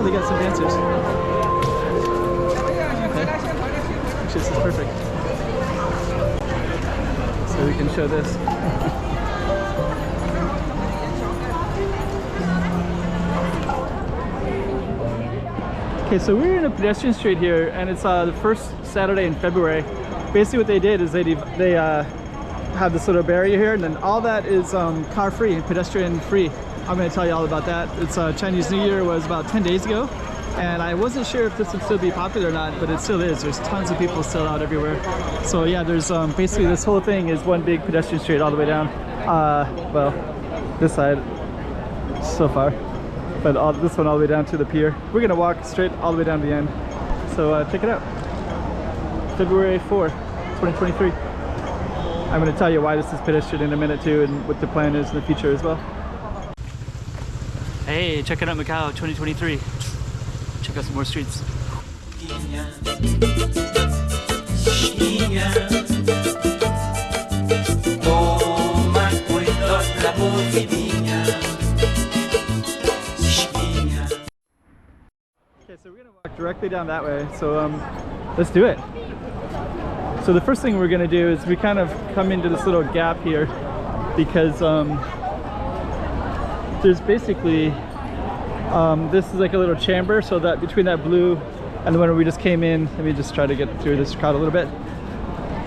they got some dancers. Okay. Actually, this is perfect. So we can show this. Okay, so we're in a pedestrian street here, and it's the first Saturday in February. Basically what they did is they have this little barrier here, and then all that is car free and pedestrian free. I'm going to tell you all about that. It's Chinese New Year was about 10 days ago, and I wasn't sure if this would still be popular or not, but it still is. There's tons of people still out everywhere. So yeah, there's basically this whole thing is one big pedestrian street all the way down. Well, this side so far, but this one all the way down to the pier. We're gonna walk straight all the way down to the end. So check it out. February 4, 2023. I'm gonna tell you why this is pedestrian in a minute too, and what the plan is in the future as well. Hey, check it out, Macau 2023. Check out some more streets. Okay, so we're gonna walk directly down that way. So let's do it. So the first thing we're gonna do is we kind of come into this little gap here because there's basically this is like a little chamber, so that between that blue and the one where we just came in, let me just try to get through this crowd a little bit.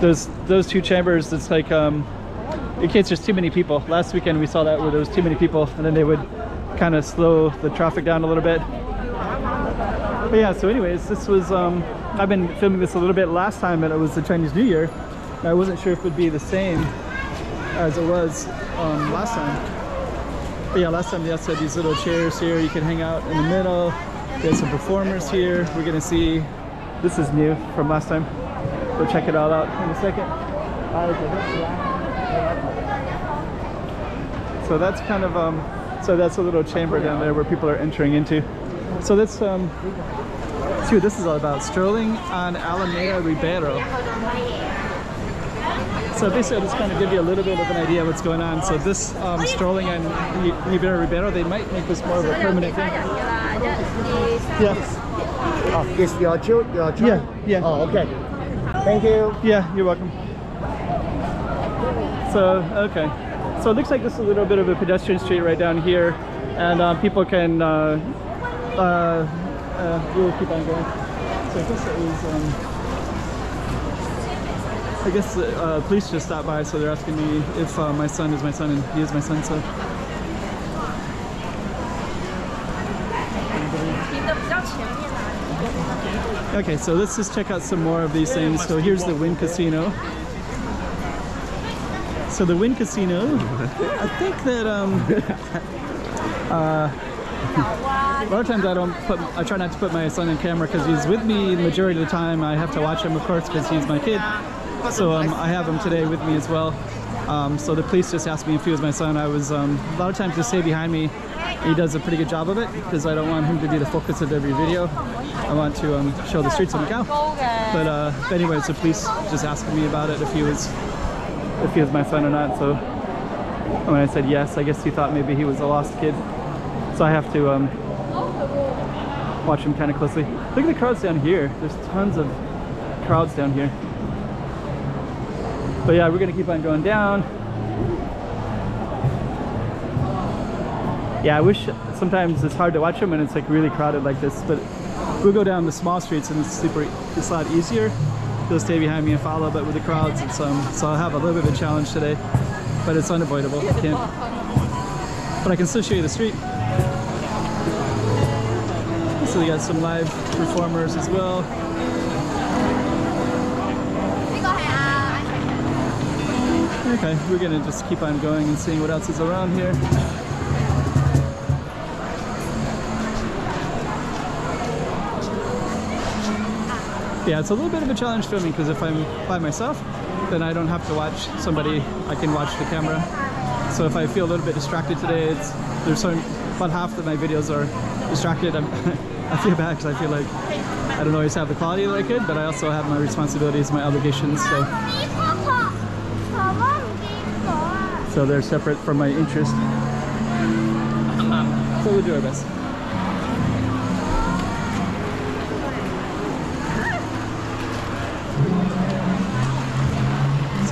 Those two chambers, it's like in case there's too many people. Last weekend we saw that where there was too many people, and then they would kind of slow the traffic down a little bit. But yeah, so anyways, this was I've been filming this a little bit last time, and it was the Chinese New Year. I wasn't sure if it would be the same as it was last time. But yeah, last time they also had these little chairs here. You can hang out in the middle. There's some performers here. We're gonna see, this is new from last time. We'll check it all out in a second. So that's kind of, so that's a little chamber down there where people are entering into. So let's see what this is all about. Strolling on Avenida Ribeiro. So basically I'll just kind of give you a little bit of an idea of what's going on. So this strolling on Ribeiro, they might make this more of a permanent thing. Yes. Oh, this your child? Yeah. Oh, okay. Thank you. Yeah, you're welcome. So, okay. So it looks like this is a little bit of a pedestrian street right down here, and people can, we'll keep on going. So I guess it was, I guess police just stopped by, so they're asking me if my son is my son, and he is my son, so. Okay, so let's just check out some more of these things. So here's the Wynn Casino. So the Wynn Casino, I think that a lot of times I try not to put my son on camera because he's with me the majority of the time. I have to watch him, of course, because he's my kid. So I have him today with me as well. So the police just asked me if he was my son. I was a lot of times just stay behind me. He does a pretty good job of it because I don't want him to be the focus of every video. I want to show the streets of Macau. But anyways, the police just asking me about it if he was my son or not. So when I said yes, I guess he thought maybe he was a lost kid. So I have to watch him kind of closely. Look at the crowds down here. There's tons of crowds down here. But yeah, we're gonna keep on going down. Yeah, I wish sometimes it's hard to watch them when it's like really crowded like this, but we'll go down the small streets and it's a lot easier. They'll stay behind me and follow, but with the crowds, it's so I'll have a little bit of a challenge today, but it's unavoidable. I can't. But I can still show you the street. So we got some live performers as well. Okay, we're gonna just keep on going and seeing what else is around here. Yeah, it's a little bit of a challenge filming because if I'm by myself, then I don't have to watch somebody. I can watch the camera. So if I feel a little bit distracted today, about half of my videos are distracted. I feel bad because I feel like I don't always have the quality that I could, but I also have my responsibilities, my obligations. So they're separate from my interest. So we'll do our best.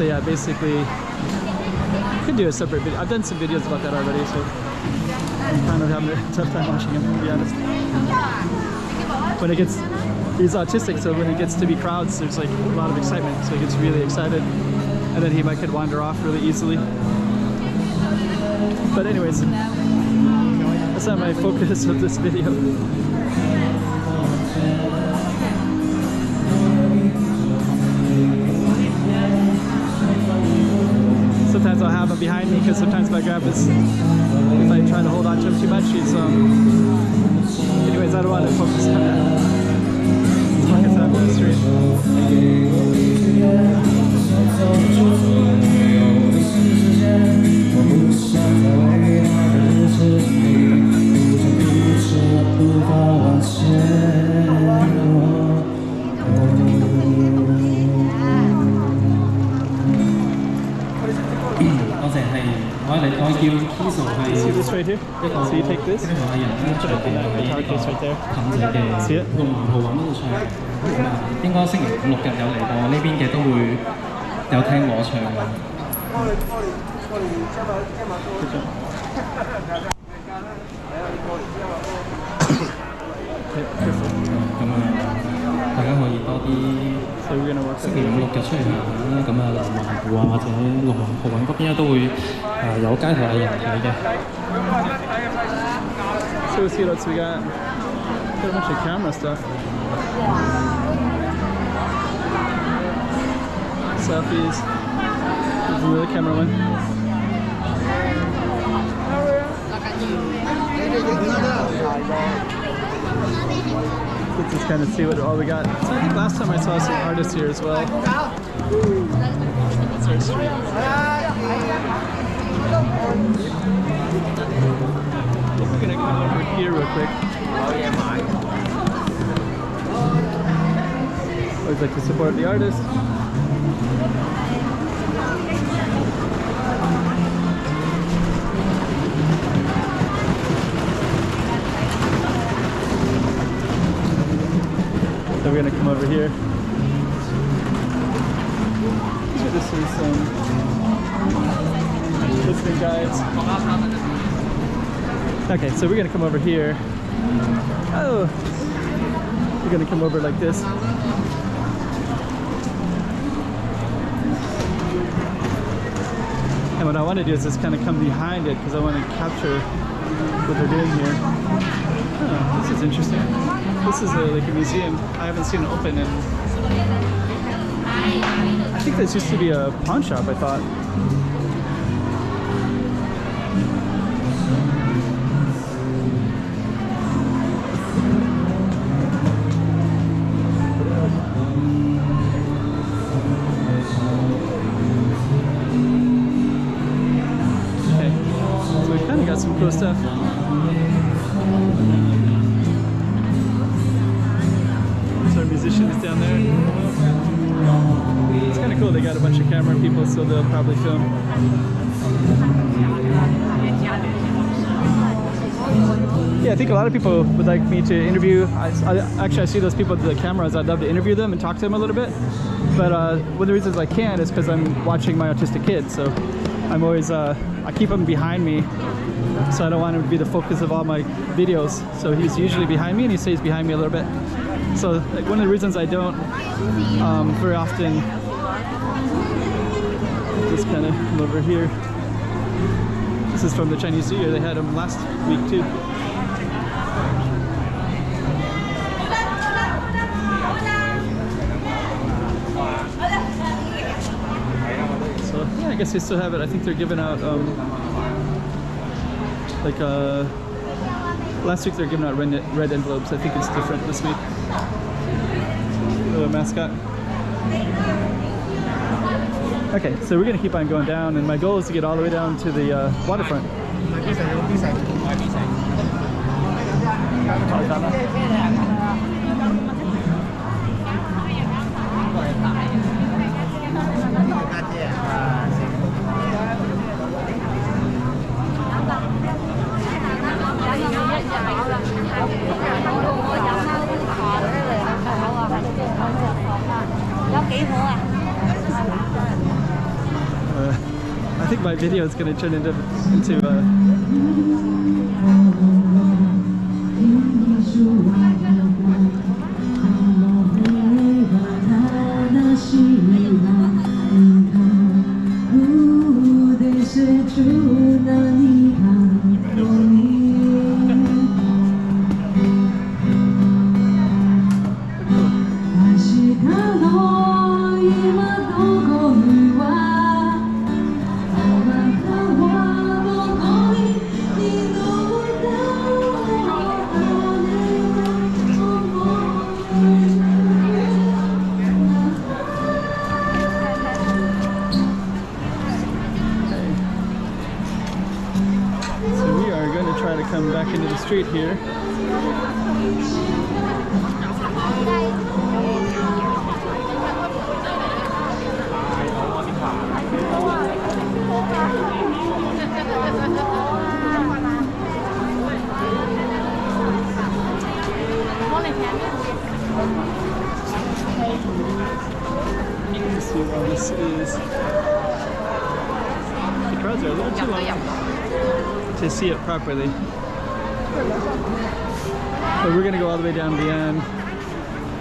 So yeah, basically, I could do a separate video. I've done some videos about that already, so I'm kind of having a tough time watching him, to be honest. When it gets, he's autistic, so when it gets to be crowds, there's like a lot of excitement, so he gets really excited, and then he could wander off really easily. But anyways, that's not my focus of this video. Sometimes I'll have him behind me because sometimes if I try to hold on to him too much, he's anyways, I don't want to focus on that. Let's walk inside the street. See this right here? So you take this, put it in that guitar case right there. See it? 應該星期五六日有嚟過呢邊嘅都會有聽我唱嘅。咁啊，大家可以多啲星期五六日出嚟行下啦。咁啊，南環湖啊或者龍環河灣嗰邊都會有街頭藝人睇嘅。So let's see what else we got. Got a bunch of camera stuff. Selfies. There's another camera one. Let's just kind of see what all we got. So I think last time I saw some artists here as well. That's our street. We're gonna come over here real quick. Always like to support the artist. So we're gonna come over here. This is some listening guides. Okay, so we're gonna come over here. Oh, we're gonna come over like this. And what I want to do is just kind of come behind it because I want to capture what they're doing here. Oh, this is interesting. This is like a museum. I haven't seen it open in... I think this used to be a pawn shop, I thought. Okay, so we kind of got some cool stuff. So our musician is down there. It's kind of cool, they got a bunch of camera people, so they'll probably film. Yeah, I think a lot of people would like me to interview. Actually, I see those people with the cameras. I'd love to interview them and talk to them a little bit. But one of the reasons I can't is because I'm watching my autistic kid. So I'm always, I keep him behind me. So I don't want him to be the focus of all my videos. So he's usually behind me and he stays behind me a little bit. So like, one of the reasons I don't very often just kind of come over here. This is from the Chinese New Year. They had them last week too. So yeah, I guess they still have it. I think they're giving out last week they're giving out red envelopes. I think it's different this week. The mascot. Okay, so we're gonna keep on going down, and my goal is to get all the way down to the waterfront. think my video is going to turn into come back into the street here. Let's see what this is. The crowds are a little too long to see it properly. But we're gonna go all the way down to the end.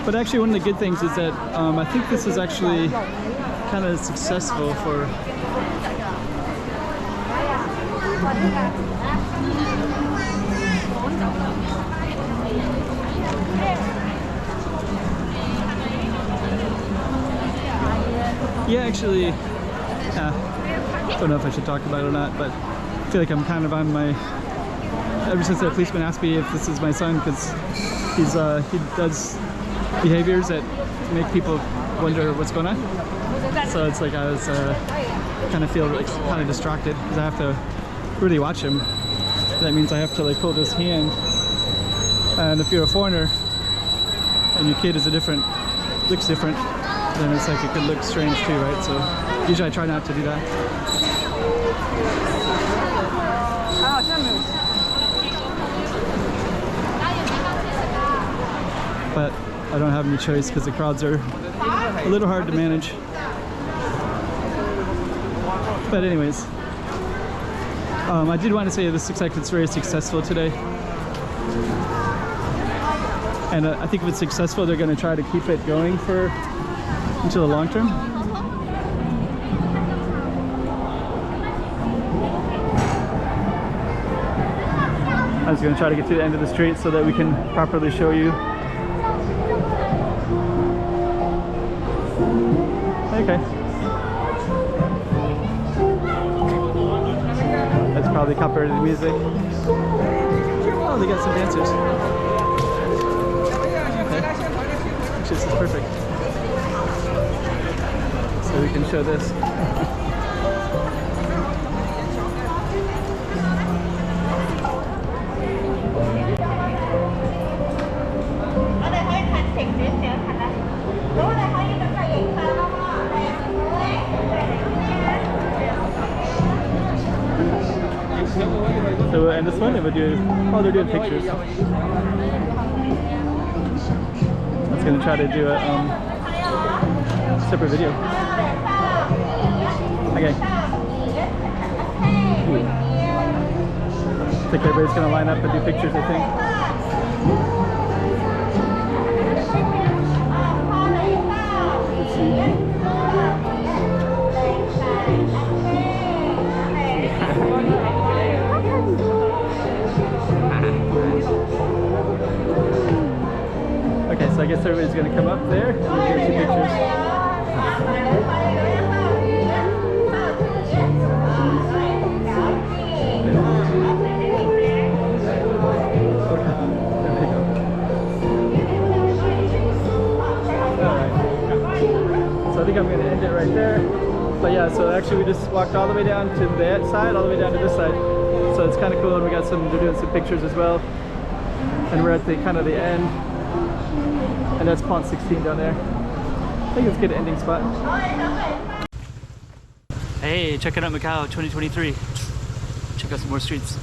But actually one of the good things is that I think this is actually kind of successful for yeah, actually, don't know if I should talk about it or not, but I feel like I'm kind of on my, ever since the policeman asked me if this is my son, because he does behaviors that make people wonder what's going on. So it's like I was kind of feel like kind of distracted because I have to really watch him. That means I have to like hold his hand. And if you're a foreigner and your kid is looks different, then it's like it could look strange too, right? So usually I try not to do that. But I don't have any choice because the crowds are a little hard to manage. But anyways, I did want to say this looks like it's very successful today. And I think if it's successful, they're going to try to keep it going until the long term. I was going to try to get to the end of the street so that we can properly show you. Okay. That's probably copyrighted music. Oh, they got some dancers. Okay. Actually, this is perfect. So we can show this. So and this one, they're doing pictures. I was going to try to do a separate video. Okay. I think everybody's going to line up and do pictures, I think. Let's see. Okay, so I guess everybody's going to come up there and do two pictures. Alright. So I think I'm going to end it right there. But yeah, so actually we just walked all the way down to that side, all the way down to this side. So it's kind of cool, and we got they're doing some pictures as well. And we're at the kind of the end. And that's Pont 16 down there. I think it's a good ending spot. Hey, checking out Macau 2023. Check out some more streets.